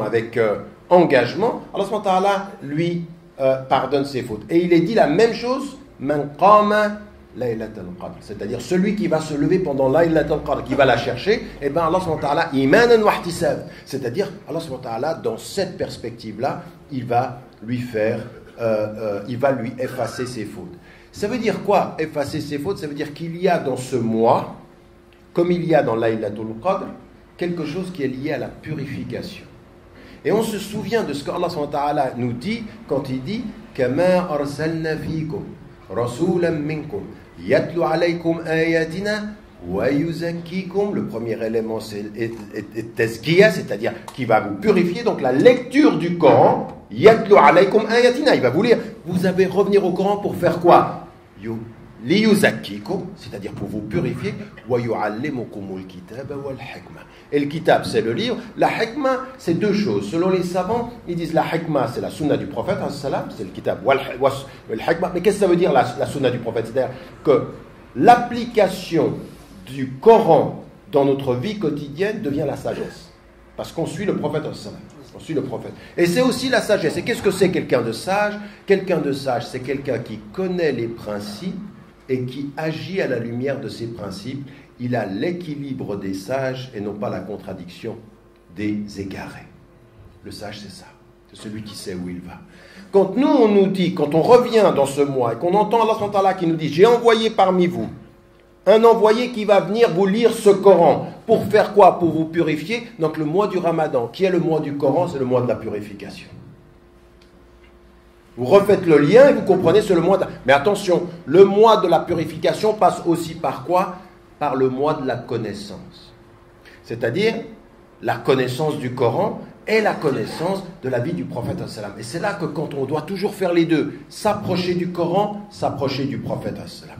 avec engagement, Allah subhanahu wa ta'ala lui pardonne ses fautes. Et il est dit la même chose, man qama laylat al-qadr, c'est-à-dire celui qui va se lever pendant laylat al-qadr, qui va la chercher, et bien Allah subhanahu wa ta'ala imanan wa ihtisab, c'est-à-dire Allah subhanahu wa ta'ala dans cette perspective-là, il va lui faire, il va lui effacer ses fautes. Ça veut dire quoi, effacer ses fautes? Ça veut dire qu'il y a dans ce mois, comme il y a dans Laylatul Qadr, quelque chose qui est lié à la purification. Et on se souvient de ce qu'Allah subhanahu wa ta'ala nous dit quand il dit Kama arsalna fikum rasulan minkum yatlu alaykum ayatina wa yuzakkikum. Le premier élément c'est tazkiya, c'est-à-dire qui va vous purifier. Donc la lecture du Coran, yatlu alaykum ayatina, il va vous lire. Vous avez revenir au Coran pour faire quoi? Liyuzakkikum, c'est-à-dire pour vous purifier. Wa yu'allimukumul kitaba wal hikma. Et le kitab, c'est le livre. La hikma, c'est deux choses. Selon les savants, ils disent la hikma, c'est la sunna du prophète, c'est le kitab wal hikma. Mais qu'est-ce que ça veut dire la sunna du prophète? C'est-à-dire que l'application du Coran dans notre vie quotidienne devient la sagesse. Parce qu'on suit le prophète, on suit le prophète. Et c'est aussi la sagesse. Et qu'est-ce que c'est quelqu'un de sage? Quelqu'un de sage, c'est quelqu'un qui connaît les principes et qui agit à la lumière de ces principes. Il a l'équilibre des sages et non pas la contradiction des égarés. Le sage, c'est ça. C'est celui qui sait où il va. Quand nous, on nous dit, quand on revient dans ce mois et qu'on entend Allah subhanahu wa ta'ala qui nous dit « J'ai envoyé parmi vous un envoyé qui va venir vous lire ce Coran. » Pour faire quoi? Pour vous purifier. Donc le mois du Ramadan, qui est le mois du Coran, c'est le mois de la purification. Vous refaites le lien et vous comprenez, c'est le mois de... Mais attention, le mois de la purification passe aussi par quoi? Par le mois de la connaissance. C'est-à-dire la connaissance du Coran et la connaissance de la vie du prophète. Et c'est là que quand on doit toujours faire les deux, s'approcher du Coran, s'approcher du prophète.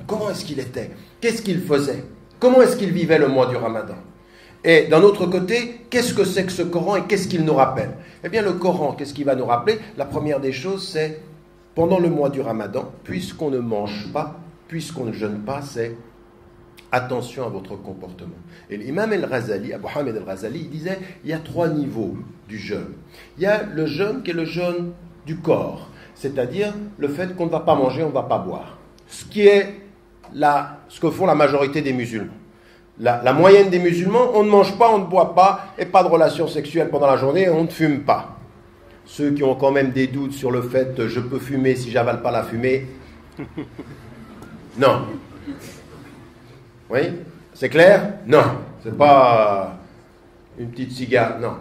Comment est-ce qu'il était? Qu'est-ce qu'il faisait? Comment est-ce qu'il vivait le mois du Ramadan? Et d'un autre côté, qu'est-ce que c'est que ce Coran et qu'est-ce qu'il nous rappelle? Eh bien le Coran, qu'est-ce qu'il va nous rappeler? La première des choses, c'est pendant le mois du Ramadan, puisqu'on ne mange pas, puisqu'on ne jeûne pas, c'est attention à votre comportement. Et l'imam al-Ghazali, Abu Hamid al-Ghazali, il disait, il y a 3 niveaux du jeûne. Il y a le jeûne qui est le jeûne du corps, c'est-à-dire le fait qu'on ne va pas manger, on ne va pas boire. Ce que font la majorité des musulmans. La moyenne des musulmans, on ne mange pas, on ne boit pas, et pas de relations sexuelles pendant la journée, et on ne fume pas. Ceux qui ont quand même des doutes sur le fait je peux fumer si j'avale pas la fumée. Non. Oui? C'est clair? Non. C'est pas une petite cigare. Non.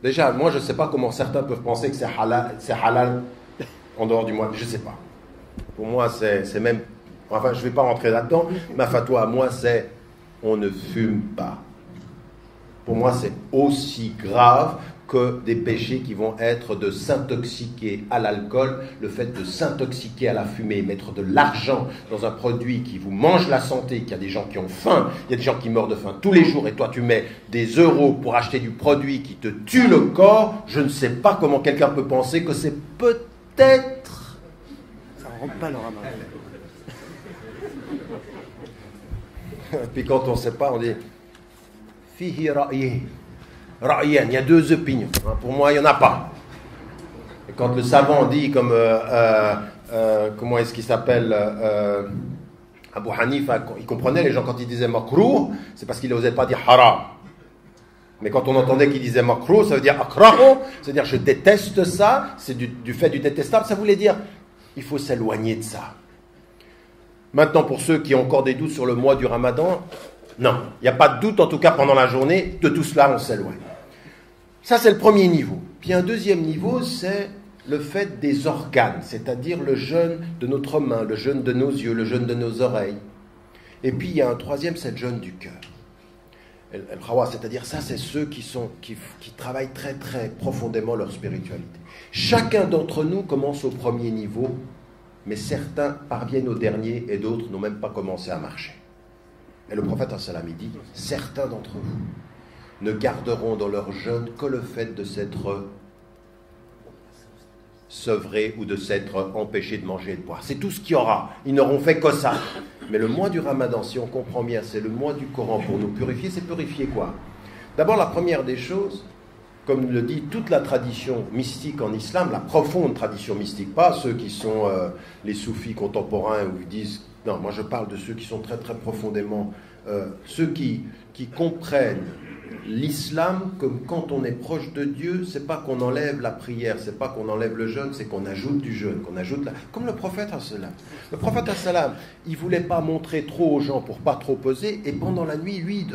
Déjà, moi je ne sais pas comment certains peuvent penser que c'est halal en dehors du mois. Je ne sais pas. Pour moi, c'est même... Enfin, je ne vais pas rentrer là-dedans. Ma fatwa à moi, c'est on ne fume pas. Pour moi, c'est aussi grave que des péchés qui vont être de s'intoxiquer à l'alcool, le fait de s'intoxiquer à la fumée, mettre de l'argent dans un produit qui vous mange la santé, qu'il y a des gens qui ont faim, il y a des gens qui meurent de faim tous les jours, et toi tu mets des euros pour acheter du produit qui te tue le corps. Je ne sais pas comment quelqu'un peut penser que c'est peut-être... Ça ne rentre pas le Ramadan. Puis quand on ne sait pas, on dit fihi ra'yi. Ra'yan, il y a 2 opinions. Pour moi, il n'y en a pas. Et quand le savant dit, comme comment est-ce qu'il s'appelle, Abu Hanifa, il comprenait les gens quand ils disaient makruh, c'est parce qu'il n'osait pas dire haram. Mais quand on entendait qu'il disait makruh, ça veut dire akrahu, c'est-à-dire je déteste ça, c'est du fait du détestable, ça voulait dire il faut s'éloigner de ça. Maintenant, pour ceux qui ont encore des doutes sur le mois du Ramadan, non, il n'y a pas de doute, en tout cas pendant la journée, de tout cela on s'éloigne. Ça c'est le premier niveau. Puis un deuxième niveau, c'est le fait des organes, c'est-à-dire le jeûne de notre main, le jeûne de nos yeux, le jeûne de nos oreilles. Et puis il y a un troisième, c'est le jeûne du cœur. C'est-à-dire ça, c'est ceux qui travaillent très très profondément leur spiritualité. Chacun d'entre nous commence au premier niveau, mais certains parviennent au dernier et d'autres n'ont même pas commencé à marcher. Et le prophète il dit, certains d'entre vous ne garderont dans leur jeûne que le fait de s'être sevrés ou de s'être empêchés de manger et de boire. C'est tout ce qu'il y aura. Ils n'auront fait que ça. Mais le mois du Ramadan, si on comprend bien, c'est le mois du Coran pour nous purifier. C'est purifier quoi? D'abord, la première des choses, comme le dit toute la tradition mystique en islam, la profonde tradition mystique, pas ceux qui sont les soufis contemporains où ils disent, non, moi je parle de ceux qui sont très très profondément, ceux qui comprennent l'islam comme quand on est proche de Dieu, c'est pas qu'on enlève la prière, c'est pas qu'on enlève le jeûne, c'est qu'on ajoute du jeûne, qu'on ajoute comme le prophète as-salam. Le prophète as-salam, il voulait pas montrer trop aux gens pour pas trop peser, et pendant la nuit, lui,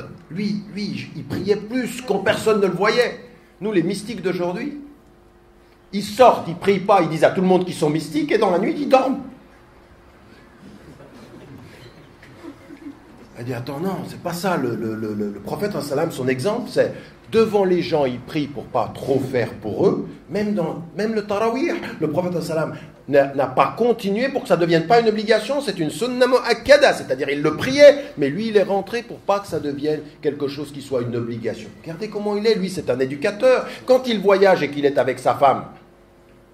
il priait plus quand personne ne le voyait. Nous, les mystiques d'aujourd'hui, ils sortent, ils prient pas, ils disent à tout le monde qu'ils sont mystiques, et dans la nuit, ils dorment. Elle dit, attends, non, c'est pas ça. Le prophète, son exemple, c'est devant les gens, il prie pour pas trop faire pour eux. Même le tarawih, le prophète, n'a pas continué pour que ça ne devienne pas une obligation. C'est une sunna mu'akkada, c'est-à-dire il le priait, mais lui, il est rentré pour pas que ça devienne quelque chose qui soit une obligation. Regardez comment il est, lui, c'est un éducateur. Quand il voyage et qu'il est avec sa femme,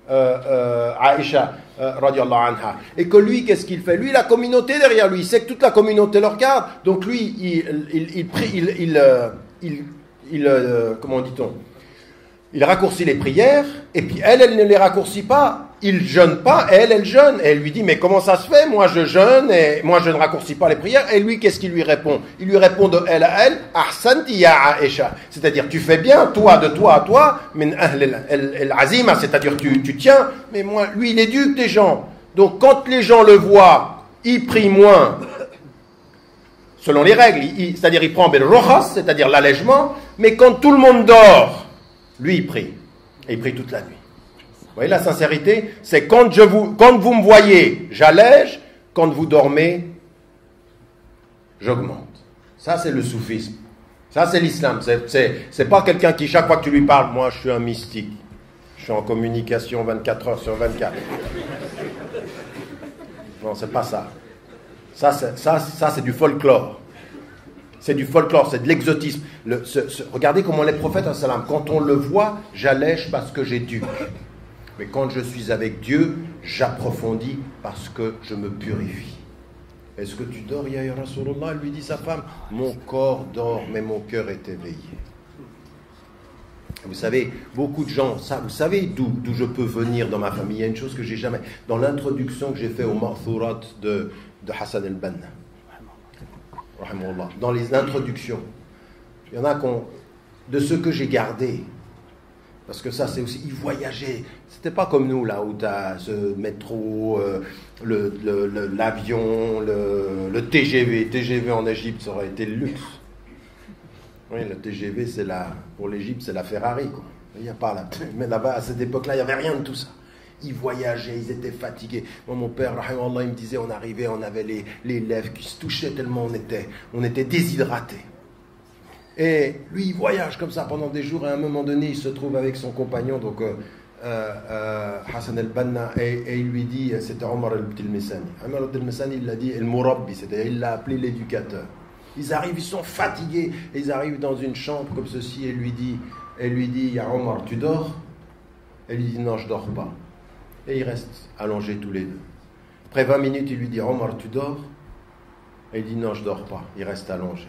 Aïcha, radiallahu anha, et que lui, qu'est-ce qu'il fait? Lui, la communauté derrière lui, il sait que toute la communauté le regarde, donc lui, comment dit-on? Il raccourcit les prières, et puis elle ne les raccourcit pas. Il jeûne pas, et elle jeûne. Et elle lui dit, mais comment ça se fait? Moi, je jeûne, et moi, je ne raccourcis pas les prières. Et lui, qu'est-ce qu'il lui répond? Il lui répond de elle à elle, Ahsanti ya Aïcha. C'est-à-dire, tu fais bien, toi, de toi à toi, min ahl al-azima, c'est-à-dire, tu tiens. Mais moi, lui, il éduque des gens. Donc, quand les gens le voient, il prie moins, selon les règles. C'est-à-dire, il prend bil-rokhas, c'est-à-dire l'allègement. Mais quand tout le monde dort, lui, il prie. Et il prie toute la nuit. Vous voyez, la sincérité, c'est quand vous me voyez, j'allège, quand vous dormez, j'augmente. Ça, c'est le soufisme. Ça, c'est l'islam. C'est pas quelqu'un qui, chaque fois que tu lui parles, moi, je suis un mystique. Je suis en communication 24 heures sur 24. Non, c'est pas ça. Ça, c'est du folklore. C'est du folklore, c'est de l'exotisme. Regardez comment les prophètes, quand on le voit, j'allège parce que j'éduque. Mais quand je suis avec Dieu, j'approfondis parce que je me purifie. Est-ce que tu dors, ya Rasulullah? Lui dit sa femme, mon corps dort, mais mon cœur est éveillé. Vous savez, beaucoup de gens, vous savez d'où je peux venir dans ma famille. Il y a une chose que j'ai jamais... Dans l'introduction que j'ai fait au Ma'thurat de Hassan al-Banna, dans les introductions, il y en a de ceux que j'ai gardés. Parce que ça, c'est aussi, ils voyageaient. C'était pas comme nous, là, où tu as ce métro, l'avion, le TGV. TGV en Égypte, ça aurait été le luxe. Oui, le TGV, pour l'Égypte, c'est la Ferrari, quoi. Il n'y a pas là. Mais là-bas, à cette époque-là, il n'y avait rien de tout ça. Ils voyageaient, ils étaient fatigués. Moi, mon père, rahimahullah, il me disait, on arrivait, on avait les lèvres qui se touchaient tellement on était déshydratés. Et lui, il voyage comme ça pendant des jours, et à un moment donné, il se trouve avec son compagnon, donc Hassan al-Banna, et il lui dit, c'était Omar al-Tilmisani. Omar al-Tilmisani, il l'a dit, el-Murabbi, c'est-à-dire, il l'a appelé l'éducateur. Ils arrivent, ils sont fatigués, et ils arrivent dans une chambre comme ceci, et lui dit, ya Omar, tu dors? Et il lui dit, non, je dors pas. Et ils restent allongés tous les deux. Après 20 minutes, il lui dit, Omar, tu dors? Et il dit, non, je dors pas. Il reste allongé.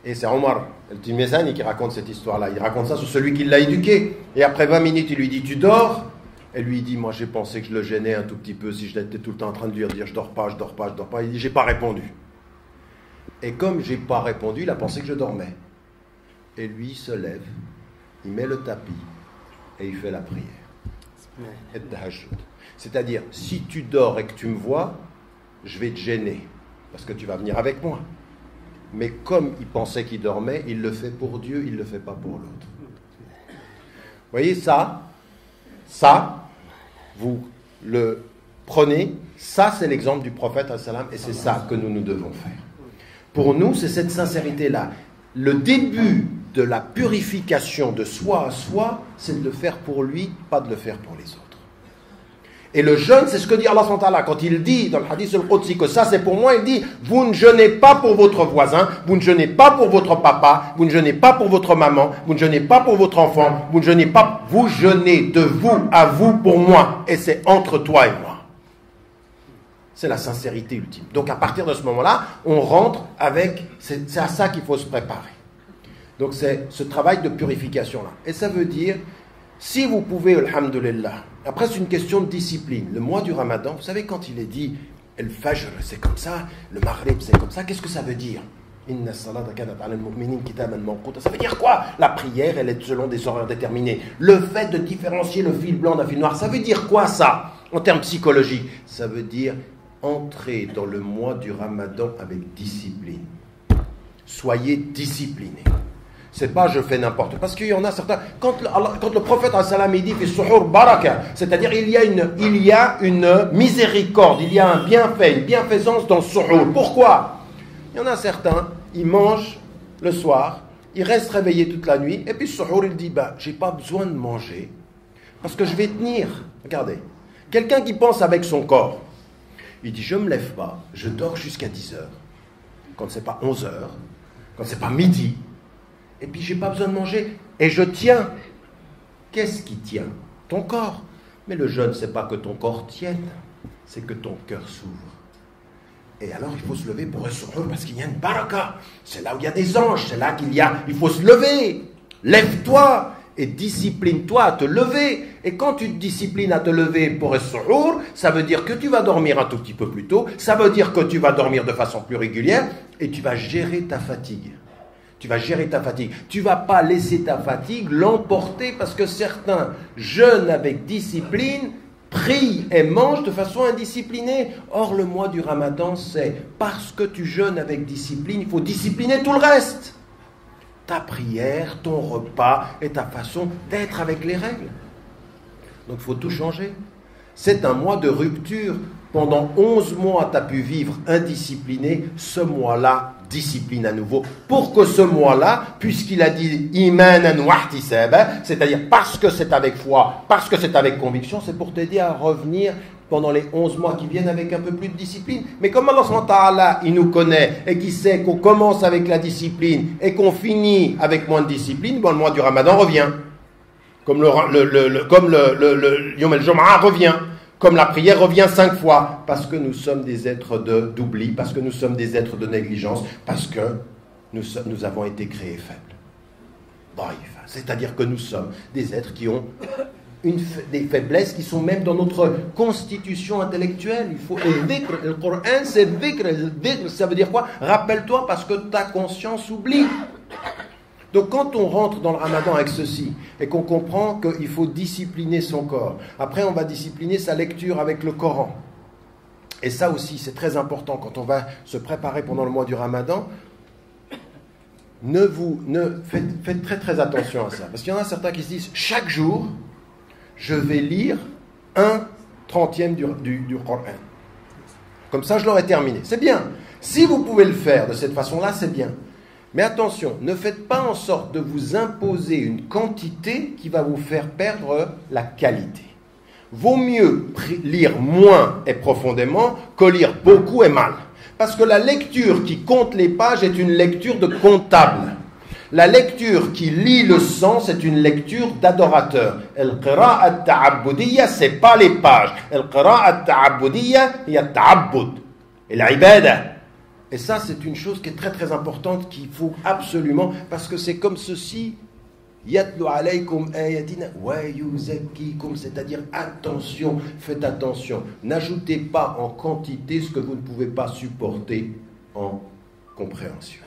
Et c'est Omar al-Tilmisani qui raconte cette histoire-là. Il raconte ça sur celui qui l'a éduqué. Et après 20 minutes, il lui dit, tu dors? Et lui, il dit, moi, j'ai pensé que je le gênais un tout petit peu si je l'étais tout le temps en train de lui dire, je dors pas, je dors pas, je dors pas. Il dit, j'ai pas répondu. Et comme j'ai pas répondu, il a pensé que je dormais. Et lui, il se lève, il met le tapis et il fait la prière. Et tahajjud. C'est-à-dire, si tu dors et que tu me vois, je vais te gêner parce que tu vas venir avec moi. Mais comme il pensait qu'il dormait, il le fait pour Dieu, il ne le fait pas pour l'autre. Vous voyez, ça, vous le prenez, ça c'est l'exemple du prophète, et c'est ça que nous devons faire. Pour nous, c'est cette sincérité-là. Le début de la purification de soi à soi, c'est de le faire pour lui, pas de le faire pour les autres. Et le jeûne, c'est ce que dit Allah subhanahu wa ta'ala. Quand il dit dans le hadith al-Qudsi que ça c'est pour moi, il dit, vous ne jeûnez pas pour votre voisin, vous ne jeûnez pas pour votre papa, vous ne jeûnez pas pour votre maman, vous ne jeûnez pas pour votre enfant, vous ne jeûnez pas, vous jeûnez de vous à vous pour moi. Et c'est entre toi et moi. C'est la sincérité ultime. Donc à partir de ce moment-là, on rentre avec, c'est à ça qu'il faut se préparer. Donc c'est ce travail de purification-là. Et ça veut dire, si vous pouvez, alhamdulillah, après c'est une question de discipline. Le mois du Ramadan, vous savez quand il est dit, le Fajr c'est comme ça, le Maghrib c'est comme ça, qu'est-ce que ça veut dire? Inna salata kanat ala al-mu'minin kitaban mawquta. Ça veut dire quoi? La prière, elle est selon des horaires déterminés. Le fait de différencier le fil blanc d'un fil noir, ça veut dire quoi ça? En termes psychologiques, ça veut dire entrer dans le mois du Ramadan avec discipline. Soyez disciplinés. C'est pas je fais n'importe quoi. Parce qu'il y en a certains. Quand le prophète il dit suhur baraka, c'est-à-dire il y a une miséricorde, il y a un bienfait, une bienfaisance dans le suhur. Pourquoi? Il y en a certains, ils mangent le soir, ils restent réveillés toute la nuit, et puis suhur il dit j'ai pas besoin de manger parce que je vais tenir. Regardez, quelqu'un qui pense avec son corps, il dit je me lève pas, je dors jusqu'à 10h, quand c'est pas 11h, quand c'est pas midi. Et puis, j'ai pas besoin de manger. Et je tiens. Qu'est-ce qui tient? Ton corps. Mais le jeûne, c'est pas que ton corps tienne. C'est que ton cœur s'ouvre. Et alors, il faut se lever pour ressortir parce qu'il y a une baraka. C'est là où il y a des anges. C'est là il faut se lever. Lève-toi et discipline-toi à te lever. Et quand tu te disciplines à te lever pour ressortir, ça veut dire que tu vas dormir un tout petit peu plus tôt. Ça veut dire que tu vas dormir de façon plus régulière. Et tu vas gérer ta fatigue. Tu vas gérer ta fatigue. Tu ne vas pas laisser ta fatigue l'emporter parce que certains jeûnent avec discipline, prient et mangent de façon indisciplinée. Or, le mois du Ramadan, c'est parce que tu jeûnes avec discipline, il faut discipliner tout le reste. Ta prière, ton repas et ta façon d'être avec les règles. Donc, il faut tout changer. C'est un mois de rupture. Pendant 11 mois, tu as pu vivre indiscipliné. Ce mois-là, discipline à nouveau. Pour que ce mois-là, puisqu'il a dit imanan wa ihtisaban, c'est-à-dire parce que c'est avec foi, parce que c'est avec conviction, c'est pour t'aider à revenir pendant les 11 mois qui viennent avec un peu plus de discipline. Mais comme Allah subhanahu wa ta'ala, il nous connaît et qu'il sait qu'on commence avec la discipline et qu'on finit avec moins de discipline, le mois du Ramadan revient. Comme le Yom el-Jum'a revient. Comme la prière revient 5 fois, parce que nous sommes des êtres d'oubli, parce que nous sommes des êtres de négligence, parce que nous avons été créés faibles. C'est-à-dire que nous sommes des êtres qui ont des faiblesses qui sont même dans notre constitution intellectuelle. Il faut le Coran, c'est dhikr, ça veut dire quoi? Rappelle-toi parce que ta conscience oublie. Donc quand on rentre dans le Ramadan avec ceci et qu'on comprend qu'il faut discipliner son corps, après on va discipliner sa lecture avec le Coran. Et ça aussi c'est très important quand on va se préparer pendant le mois du Ramadan. Faites très très attention à ça. Parce qu'il y en a certains qui se disent chaque jour je vais lire 1/30 du Coran. Comme ça je l'aurai terminé. C'est bien. Si vous pouvez le faire de cette façon-là, c'est bien. Mais attention, ne faites pas en sorte de vous imposer une quantité qui va vous faire perdre la qualité. Vaut mieux lire moins et profondément que lire beaucoup et mal. Parce que la lecture qui compte les pages est une lecture de comptable. La lecture qui lit le sang, c'est une lecture d'adorateur. Al-qira'at ta'abbudiyya, c'est pas les pages. Al-qira'at ta'abbudiyya, il y a ta'abbud. Et la ibada. Et ça, c'est une chose qui est très très importante qu'il faut absolument, parce que c'est comme ceci, yatlu alaykum ayatina wa yuzakkikum, c'est-à-dire attention, faites attention, n'ajoutez pas en quantité ce que vous ne pouvez pas supporter en compréhension.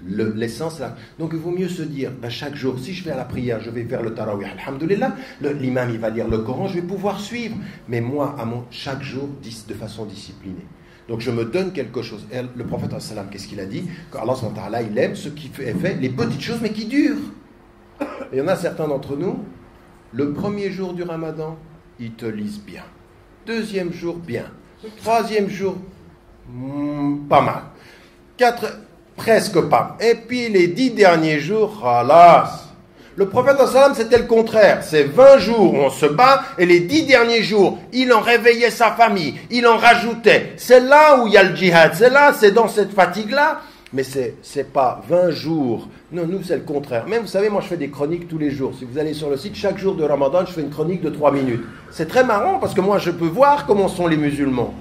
L'essence là. Donc il vaut mieux se dire, chaque jour, si je vais à la prière, je vais faire le tarawih, alhamdoulilah, l'imam il va lire le Coran, je vais pouvoir suivre, mais moi, chaque jour, de façon disciplinée. Donc je me donne quelque chose. Et le prophète, qu'est-ce qu'il a dit? Qu'Allah, il aime ce qui fait les petites choses, mais qui durent. Et il y en a certains d'entre nous, le premier jour du Ramadan, ils te lisent bien. Deuxième jour, bien. Troisième jour, pas mal. Presque pas. Et puis les 10 derniers jours, khalas. Le prophète, c'était le contraire. C'est 20 jours où on se bat, et les 10 derniers jours, il en réveillait sa famille, il en rajoutait. C'est là où il y a le djihad, c'est dans cette fatigue-là. Mais c'est pas 20 jours. Non, nous, c'est le contraire. Même, vous savez, moi, je fais des chroniques tous les jours. Si vous allez sur le site, chaque jour de Ramadan, je fais une chronique de 3 minutes. C'est très marrant, parce que moi, je peux voir comment sont les musulmans.